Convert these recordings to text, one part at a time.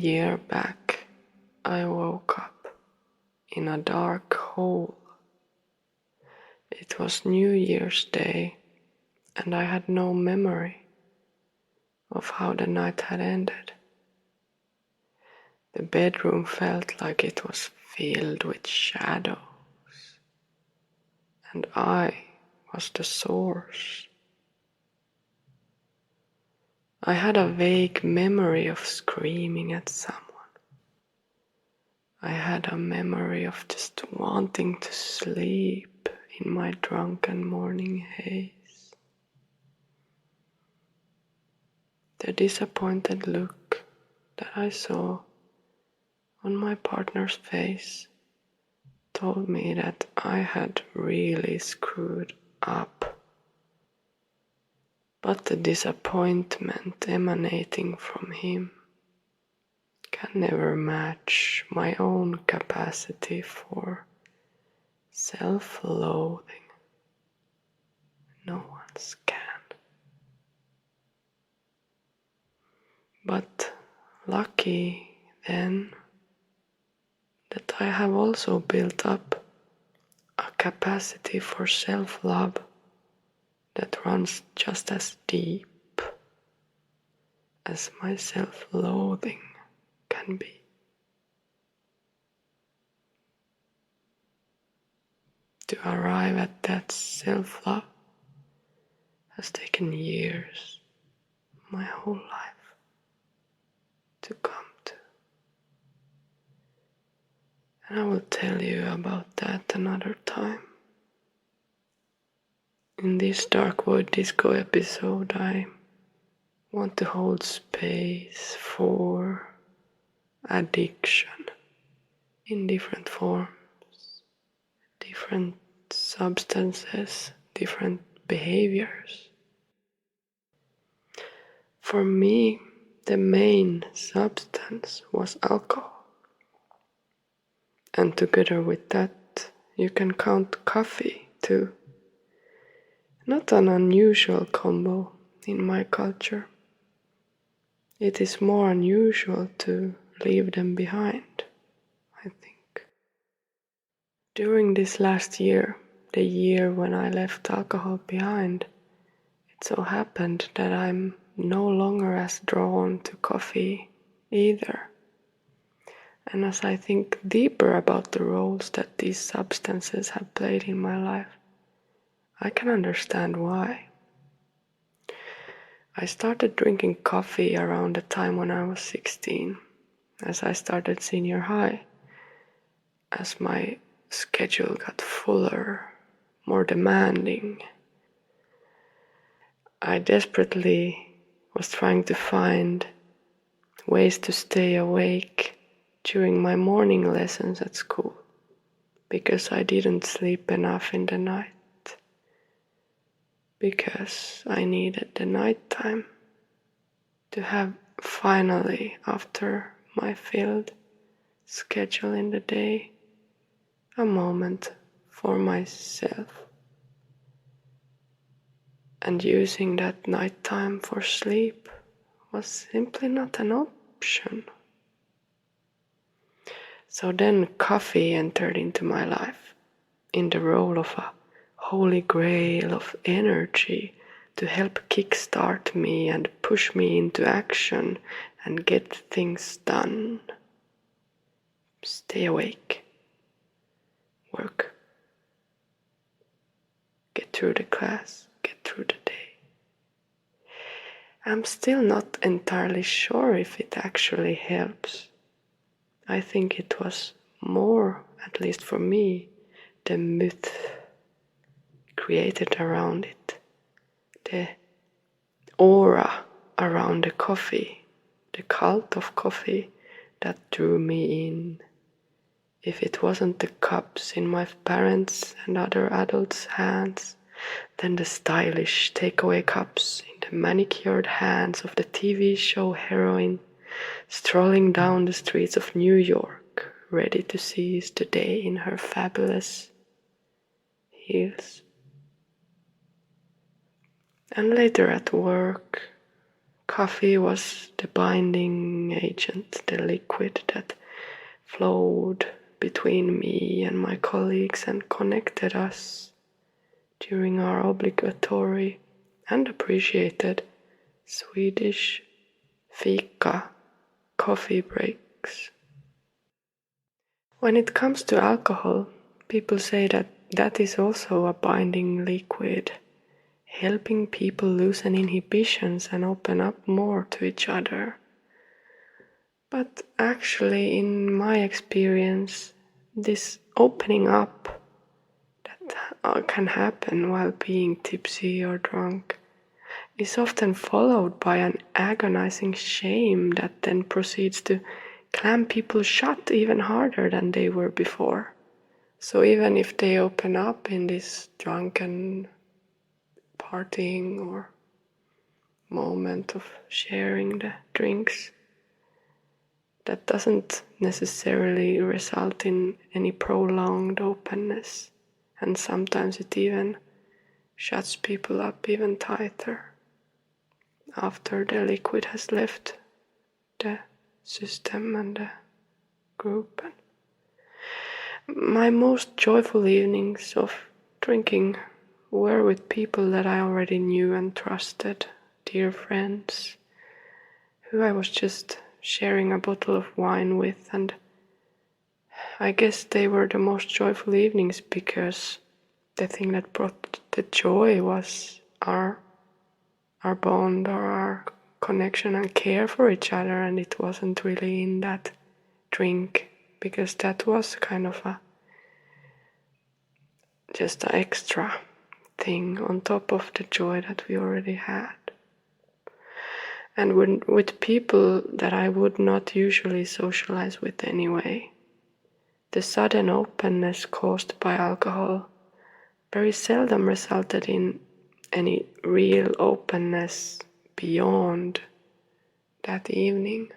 year back, I woke up in a dark hole. It was New Year's Day, and I had no memory of how the night had ended. The bedroom felt like it was filled with shadows, and I was the source. I had a vague memory of screaming at someone. I had a memory of just wanting to sleep in my drunken morning haze. The disappointed look that I saw on my partner's face told me that I had really screwed up. But the disappointment emanating from him can never match my own capacity for self-loathing. No one's can. But lucky then that I have also built up a capacity for self-love that runs just as deep as my self-loathing can be. To arrive at that self-love has taken years, my whole life, to come to. And I will tell you about that another time. In this Dark Void Disco episode, I want to hold space for addiction in different forms, different substances, different behaviors. For me, the main substance was alcohol. And together with that, you can count coffee too. Not an unusual combo in my culture. It is more unusual to leave them behind, I think. During this last year, the year when I left alcohol behind, it so happened that I'm no longer as drawn to coffee either. And as I think deeper about the roles that these substances have played in my life, I can understand why. I started drinking coffee around the time when I was 16, as I started senior high, as my schedule got fuller, more demanding. I desperately was trying to find ways to stay awake during my morning lessons at school, because I didn't sleep enough in the night. Because I needed the nighttime to have finally, after my filled schedule in the day, a moment for myself. And using that nighttime for sleep was simply not an option. So then coffee entered into my life in the role of a holy grail of energy to help kickstart me and push me into action and get things done. Stay awake. Work. Get through the class. Get through the day. I'm still not entirely sure if it actually helps. I think it was more, at least for me, the myth created around it, the aura around the coffee, the cult of coffee that drew me in. If it wasn't the cups in my parents' and other adults' hands, then the stylish takeaway cups in the manicured hands of the TV show heroine strolling down the streets of New York, ready to seize the day in her fabulous heels. And later at work, coffee was the binding agent, the liquid that flowed between me and my colleagues and connected us during our obligatory and appreciated Swedish fika coffee breaks. When it comes to alcohol, people say that that is also a binding liquid, helping people loosen inhibitions and open up more to each other. But actually, in my experience, this opening up that can happen while being tipsy or drunk is often followed by an agonizing shame that then proceeds to clamp people shut even harder than they were before. So even if they open up in this drunken partying or moment of sharing the drinks, that doesn't necessarily result in any prolonged openness, and sometimes it even shuts people up even tighter after the liquid has left the system and the group. My most joyful evenings of drinking were with people that I already knew and trusted, dear friends, who I was just sharing a bottle of wine with, and I guess they were the most joyful evenings because the thing that brought the joy was our bond or our connection and care for each other, and it wasn't really in that drink, because that was kind of just an extra thing on top of the joy that we already had. And with people that I would not usually socialize with anyway, the sudden openness caused by alcohol very seldom resulted in any real openness beyond that evening,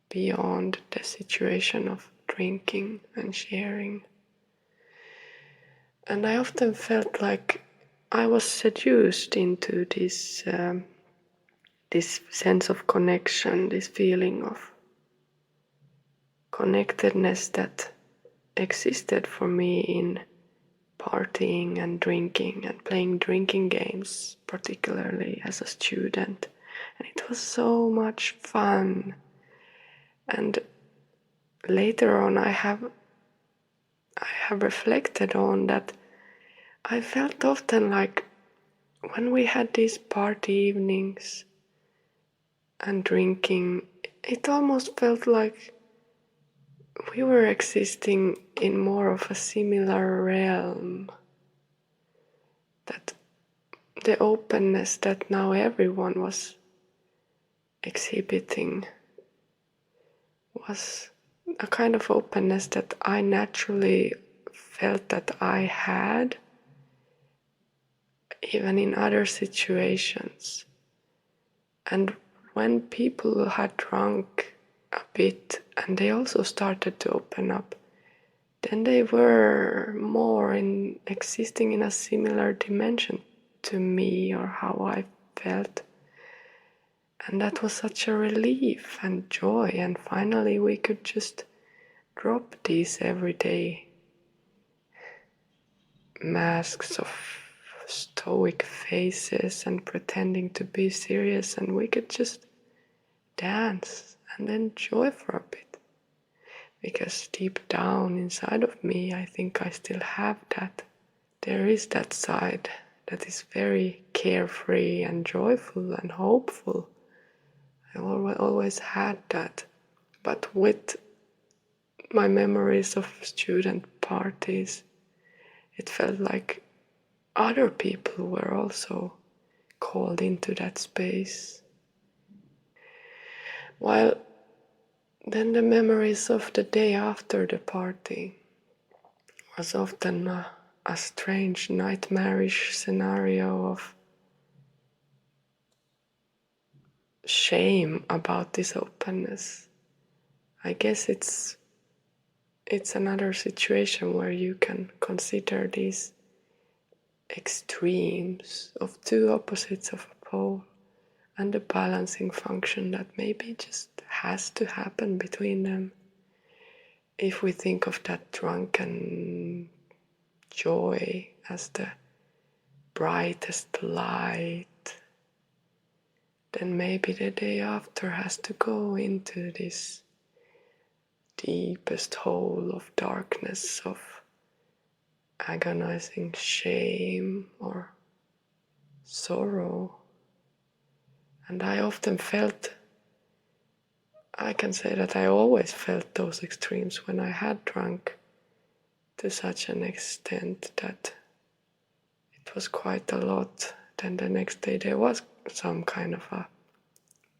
beyond the situation of drinking and sharing. And I often felt like I was seduced into this sense of connection, this feeling of connectedness that existed for me in partying and drinking and playing drinking games, particularly as a student. And it was so much fun. And later on I have reflected on that. I felt often like when we had these party evenings and drinking, it almost felt like we were existing in more of a similar realm. That the openness that now everyone was exhibiting was a kind of openness that I naturally felt that I had, even in other situations. And when people had drunk a bit and they also started to open up, then they were more in existing in a similar dimension to me or how I felt. And that was such a relief and joy, and finally we could just drop these everyday masks of stoic faces and pretending to be serious, and we could just dance and enjoy for a bit. Because deep down inside of me, I think I still have that. There is that side that is very carefree and joyful and hopeful. I always had that. But with my memories of student parties, it felt like other people were also called into that space. While then the memories of the day after the party was often a strange nightmarish scenario of shame about this openness. I guess it's another situation where you can consider these extremes of two opposites of a pole and the balancing function that maybe just has to happen between them. If we think of that drunken joy as the brightest light, then maybe the day after has to go into this deepest hole of darkness, of agonizing shame or sorrow. And I often felt, I can say that I always felt those extremes when I had drunk to such an extent that it was quite a lot. Then the next day there was some kind of a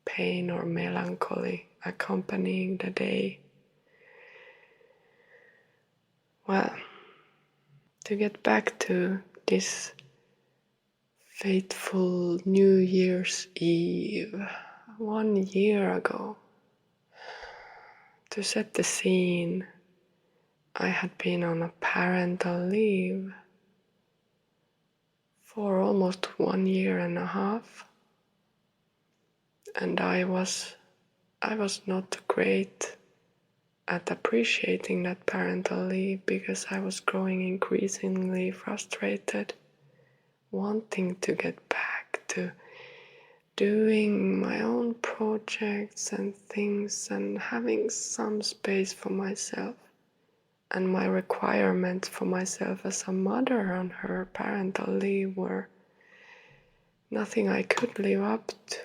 pain or melancholy accompanying the day. Well, to get back to this fateful New Year's Eve 1 year ago, to set the scene, I had been on a parental leave for almost 1 year and a half, and I was not great at appreciating that parental leave because I was growing increasingly frustrated, wanting to get back to doing my own projects and things and having some space for myself. And my requirements for myself as a mother on her parental leave were nothing I could live up to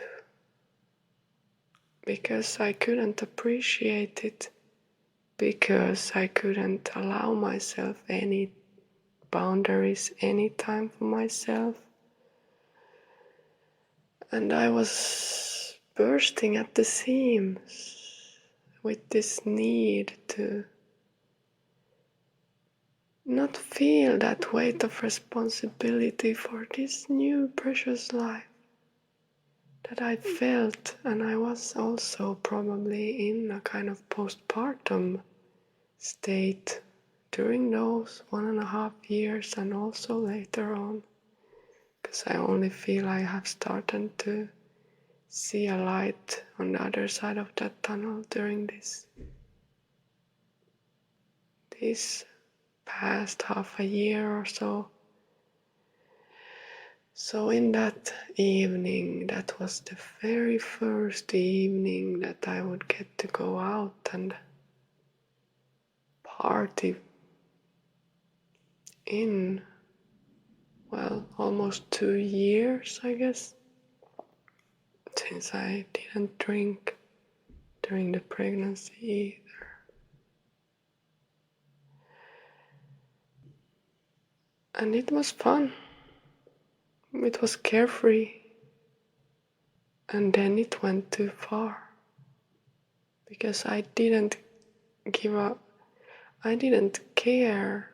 because I couldn't appreciate it, because I couldn't allow myself any boundaries, any time for myself. And I was bursting at the seams with this need to not feel that weight of responsibility for this new precious life that I felt. And I was also probably in a kind of postpartum state during those 1.5 years and also later on, because I only feel I have started to see a light on the other side of that tunnel during this past half a year or so. So in that evening, that was the very first evening that I would get to go out and party in, well, almost 2 years, I guess, since I didn't drink during the pregnancy either. And it was fun. It was carefree. And then it went too far. Because I didn't give up. I didn't care.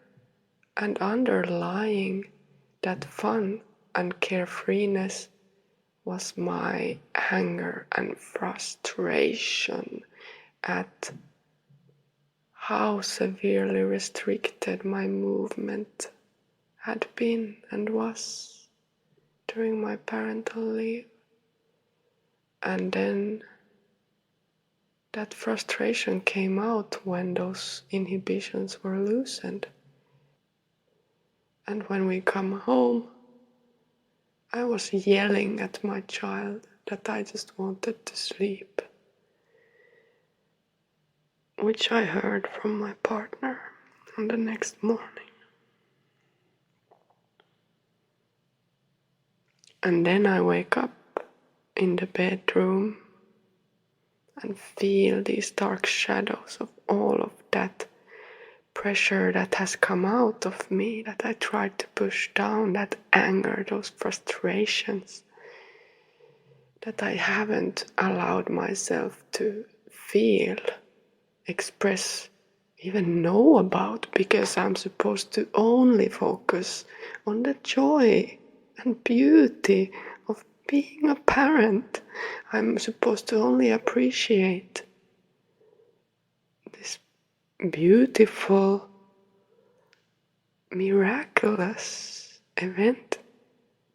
And underlying that fun and carefreeness was my anger and frustration at how severely restricted my movement had been and was during my parental leave. And then that frustration came out when those inhibitions were loosened. And when we come home, I was yelling at my child that I just wanted to sleep, which I heard from my partner on the next morning. And then I wake up in the bedroom and feel these dark shadows of all of that pressure that has come out of me, that I tried to push down, that anger, those frustrations that I haven't allowed myself to feel, express, even know about, because I'm supposed to only focus on the joy and beauty of being a parent. I'm supposed to only appreciate this beautiful, miraculous event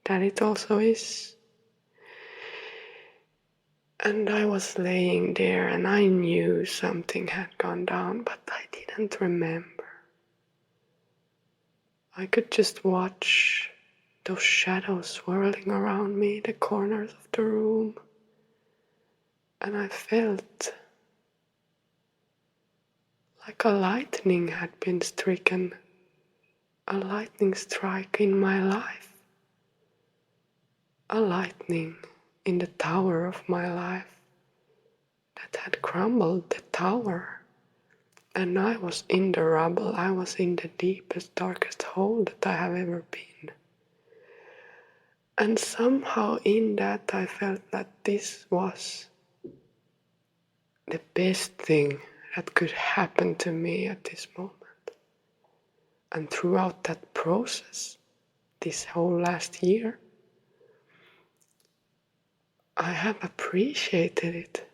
that it also is. And I was laying there and I knew something had gone down, but I didn't remember. I could just watch those shadows swirling around me, the corners of the room. And I felt like a lightning had been stricken, a lightning strike in my life, a lightning in the tower of my life that had crumbled the tower. And I was in the rubble, I was in the deepest, darkest hole that I have ever been. And somehow in that I felt that this was the best thing that could happen to me at this moment. And throughout that process, this whole last year, I have appreciated it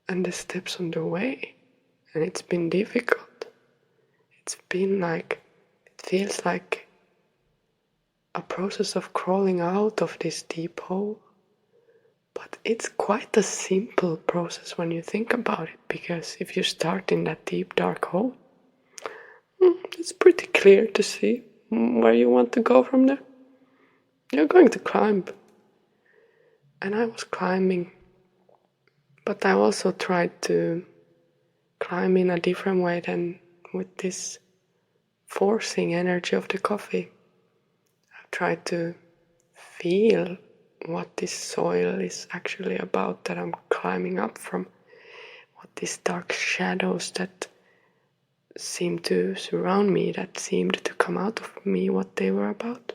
and the steps on the way. And it's been difficult. It's been like, it feels like a process of crawling out of this deep hole. But it's quite a simple process when you think about it, because if you start in that deep dark hole, it's pretty clear to see where you want to go from there. You're going to climb. And I was climbing, but I also tried to climb in a different way than with this forcing energy of the coffee. I tried to feel what this soil is actually about that I'm climbing up from, what these dark shadows that seemed to surround me, that seemed to come out of me, what they were about.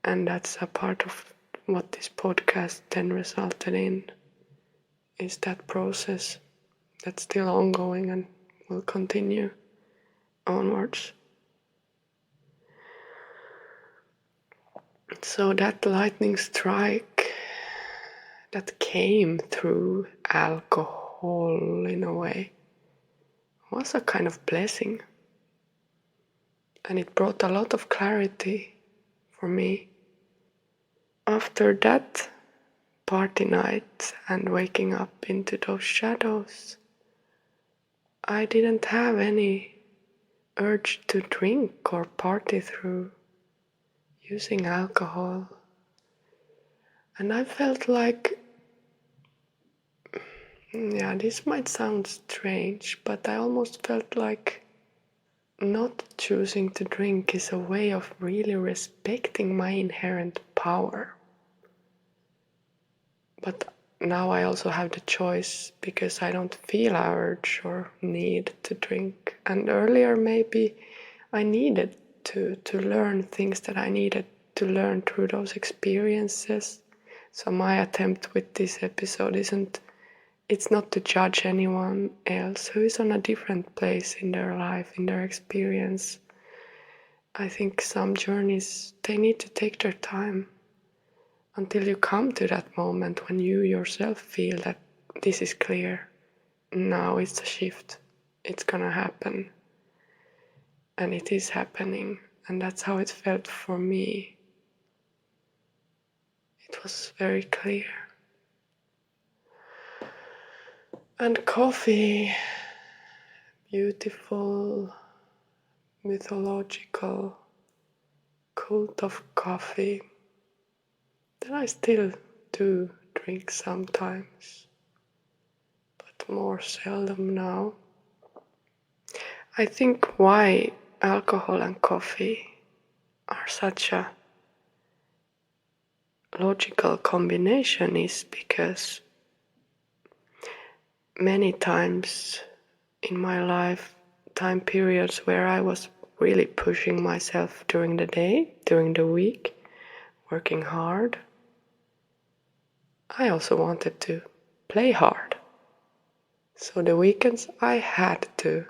And that's a part of what this podcast then resulted in, is that process that's still ongoing and will continue onwards. So that lightning strike that came through alcohol in a way was a kind of blessing. And it brought a lot of clarity for me. After that party night and waking up into those shadows, I didn't have any urge to drink or party through using alcohol. And I felt like, this might sound strange, but I almost felt like not choosing to drink is a way of really respecting my inherent power. But now I also have the choice, because I don't feel a urge or need to drink. And earlier maybe I needed to learn things that I needed to learn through those experiences. So my attempt with this episode it's not to judge anyone else who is on a different place in their life, in their experience. I think some journeys, they need to take their time until you come to that moment when you yourself feel that this is clear. Now it's a shift. It's gonna happen. And it is happening. And that's how it felt for me. It was very clear. And coffee, beautiful, mythological cult of coffee that I still do drink sometimes, but more seldom now. I think why alcohol and coffee are such a logical combination is because many times in my life, time periods where I was really pushing myself during the day, during the week, working hard, I also wanted to play hard. So the weekends I had to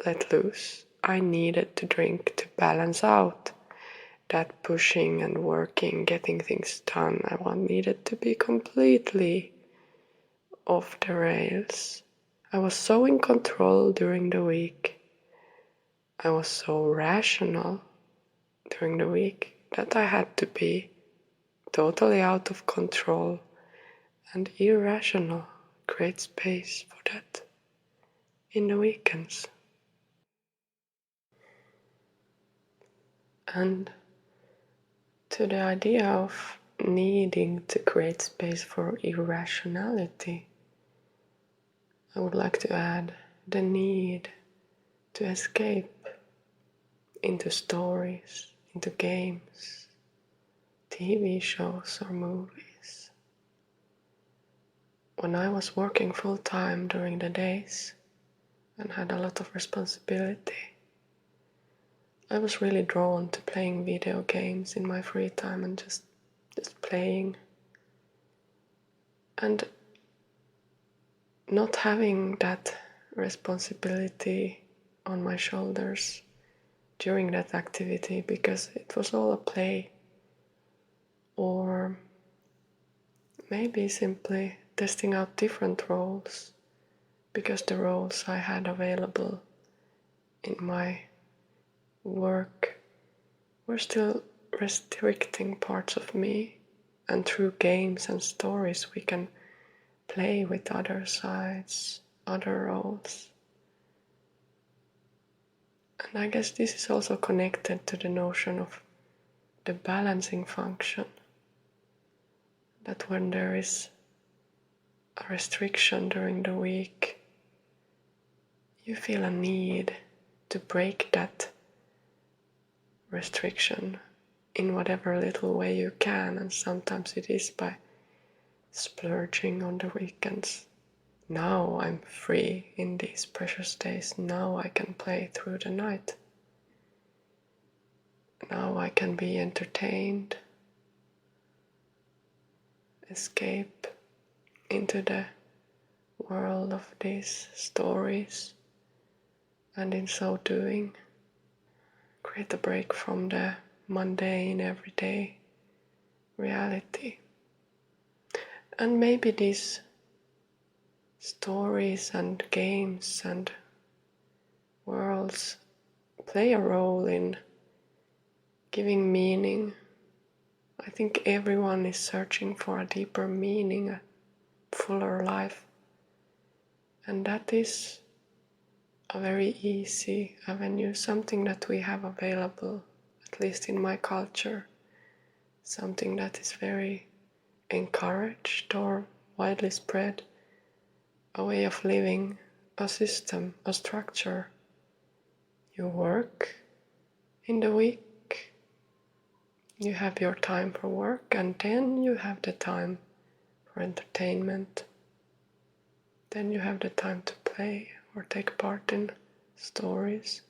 let loose. I needed to drink to balance out that pushing and working, getting things done. I needed to be completely off the rails. I was so in control during the week. I was so rational during the week that I had to be totally out of control and irrational create space for that in the weekends. And to the idea of needing to create space for irrationality, I would like to add the need to escape into stories, into games, TV shows or movies. When I was working full time during the days and had a lot of responsibility, I was really drawn to playing video games in my free time and just playing. And not having that responsibility on my shoulders during that activity, because it was all a play, or maybe simply testing out different roles, because the roles I had available in my work were still restricting parts of me, and through games and stories we can play with other sides, other roles. And I guess this is also connected to the notion of the balancing function, that when there is a restriction during the week, you feel a need to break that restriction in whatever little way you can, and sometimes it is by splurging on the weekends. Now I'm free in these precious days. Now I can play through the night. Now I can be entertained, escape into the world of these stories, and in so doing, create a break from the mundane, everyday reality. And maybe these stories and games and worlds play a role in giving meaning. I think everyone is searching for a deeper meaning, a fuller life. And that is a very easy avenue, something that we have available, at least in my culture, something that is very encouraged or widely spread, a way of living, a system, a structure. You work in the week, you have your time for work, and then you have the time for entertainment. Then you have the time to play or take part in stories.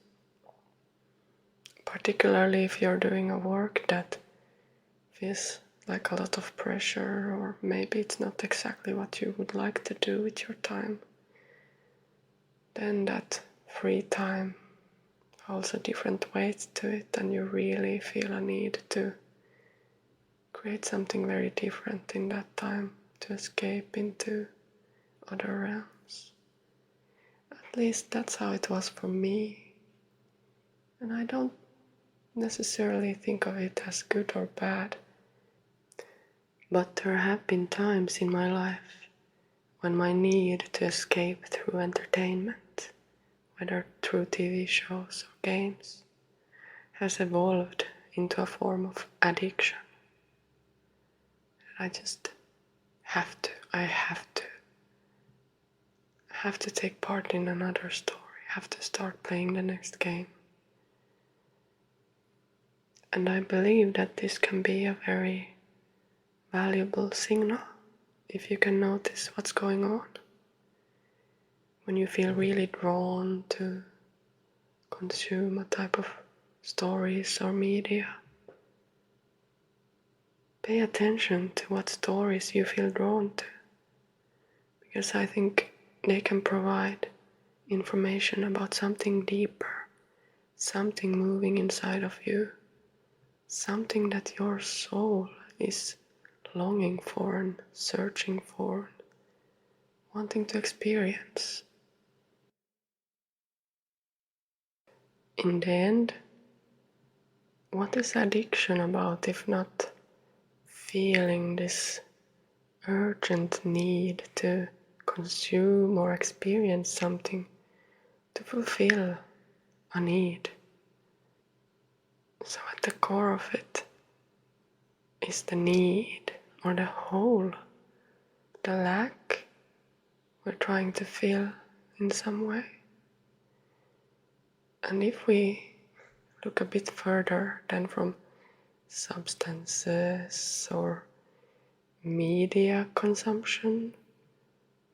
Particularly if you're doing a work that feels like a lot of pressure, or maybe it's not exactly what you would like to do with your time, then that free time holds a different weight to it, and you really feel a need to create something very different in that time, to escape into other realms. At least that's how it was for me. And I don't necessarily think of it as good or bad. But there have been times in my life when my need to escape through entertainment, whether through TV shows or games, has evolved into a form of addiction. I just have to take part in another story, have to start playing the next game. And I believe that this can be a very valuable signal if you can notice what's going on. When you feel really drawn to consume a type of stories or media, pay attention to what stories you feel drawn to, because I think they can provide information about something deeper, something moving inside of you, something that your soul is longing for and searching for, wanting to experience. In the end, what is addiction about if not feeling this urgent need to consume or experience something to fulfill a need. So at the core of it is the need or the hole, the lack we're trying to fill in some way. And if we look a bit further than from substances or media consumption,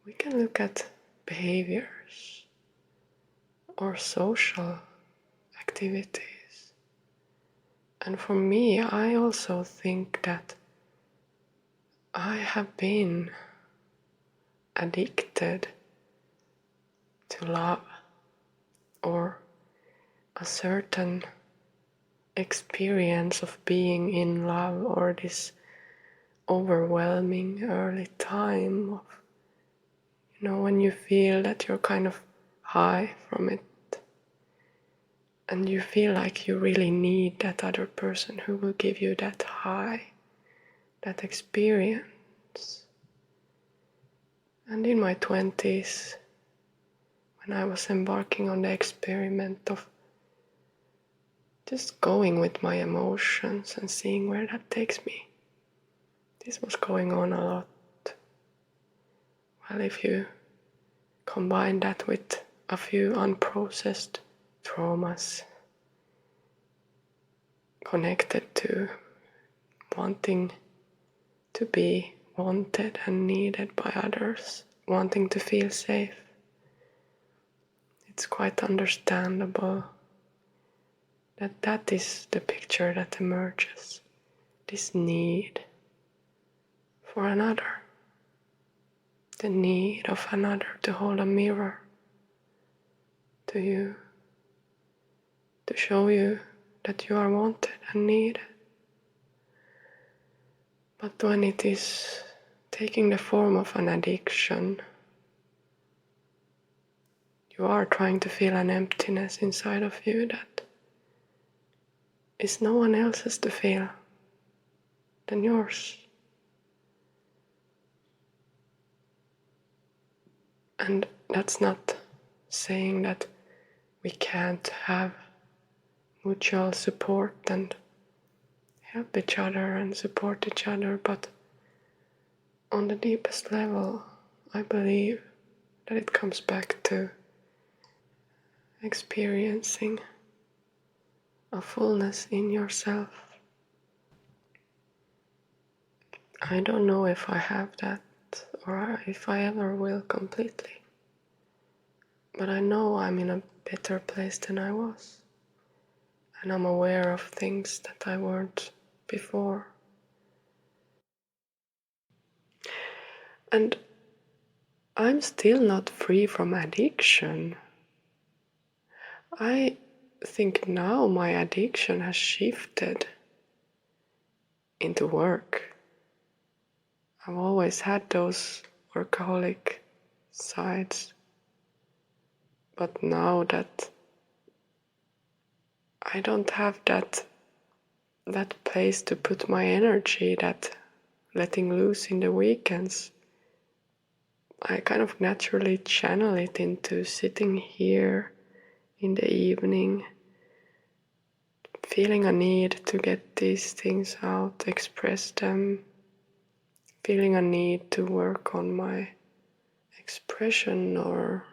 we can look at behaviors or social activities. And for me, I also think that I have been addicted to love or a certain experience of being in love, or this overwhelming early time of, when you feel that you're kind of high from it and you feel like you really need that other person who will give you that high, that experience. And in my 20s, when I was embarking on the experiment of just going with my emotions and seeing where that takes me, this was going on a lot. Well, if you combine that with a few unprocessed traumas connected to wanting to be wanted and needed by others, wanting to feel safe, it's quite understandable that that is the picture that emerges. This need for another, the need of another to hold a mirror to you, to show you that you are wanted and needed. But when it is taking the form of an addiction, you are trying to feel an emptiness inside of you that is no one else's to feel than yours. And that's not saying that we can't have mutual support and help each other and support each other, but on the deepest level, I believe that it comes back to experiencing a fullness in yourself. I don't know if I have that or if I ever will completely, but I know I'm in a better place than I was, and I'm aware of things that I weren't before. And I'm still not free from addiction. I think now my addiction has shifted into work. I've always had those workaholic sides, but now that I don't have that place to put my energy, that letting loose in the weekends, I kind of naturally channel it into sitting here in the evening, feeling a need to get these things out, express them, feeling a need to work on my expression or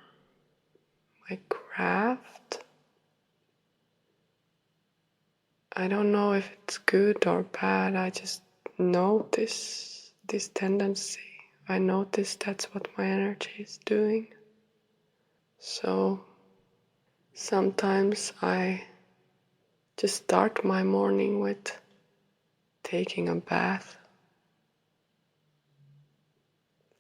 my craft. I don't know if it's good or bad, I just notice this tendency. I notice that's what my energy is doing. So sometimes I just start my morning with taking a bath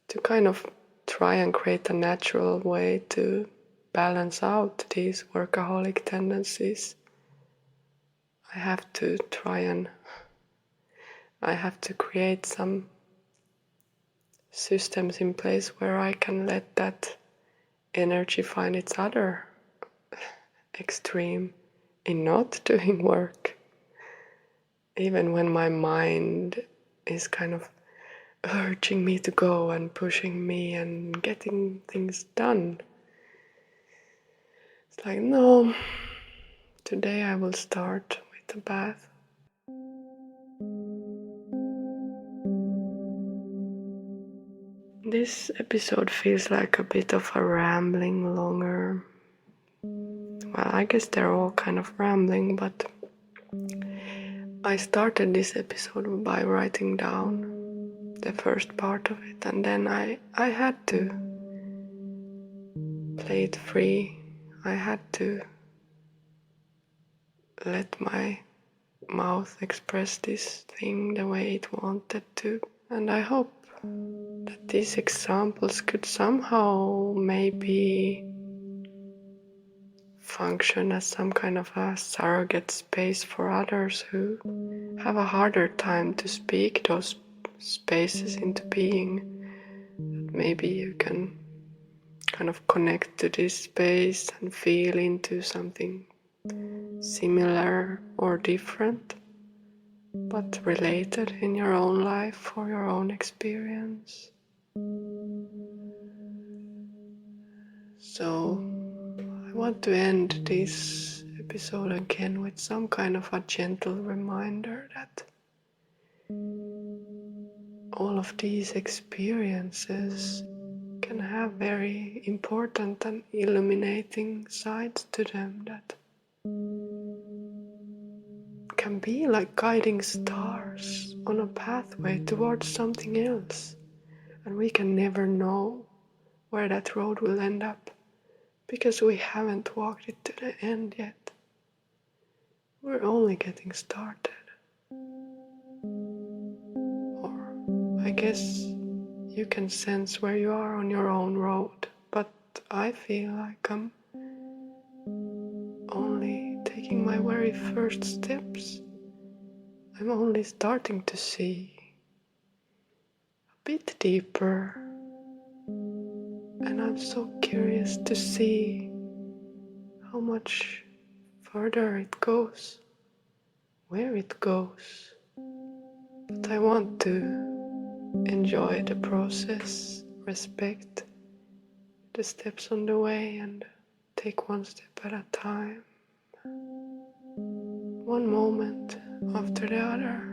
to kind of try and create a natural way to balance out these workaholic tendencies. I have to create some systems in place where I can let that energy find its other extreme in not doing work. Even when my mind is kind of urging me to go and pushing me and getting things done. It's like, no, today I will start with a bath. This episode feels like a bit of a rambling, longer. Well, I guess they're all kind of rambling, but I started this episode by writing down the first part of it, and then I had to play it free. I had to let my mouth express this thing the way it wanted to. And I hope that these examples could somehow maybe function as some kind of a surrogate space for others who have a harder time to speak those spaces into being. Maybe you can kind of connect to this space and feel into something similar or different, but related in your own life or your own experience. So I want to end this episode again with some kind of a gentle reminder that all of these experiences can have very important and illuminating sides to them that can be like guiding stars on a pathway towards something else. And we can never know where that road will end up because we haven't walked it to the end yet. We're only getting started. Or I guess you can sense where you are on your own road, but I feel like I'm only taking my very first steps. I'm only starting to see a bit deeper, and I'm so curious to see how much further it goes, where it goes. But I want to enjoy the process, respect the steps on the way, and take one step at a time, one moment after the other.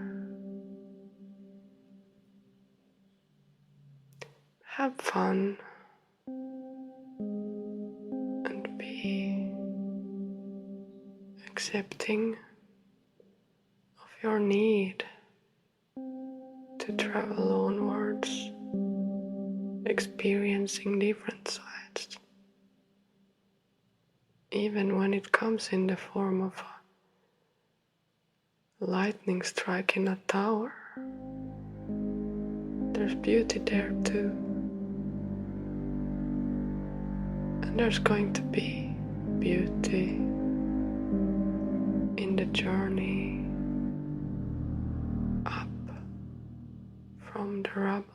Have fun and be accepting of your need to travel onwards, experiencing different sides, even when it comes in the form of a lightning strike in a tower. There's beauty there too, and there's going to be beauty in the journey up from the rubble.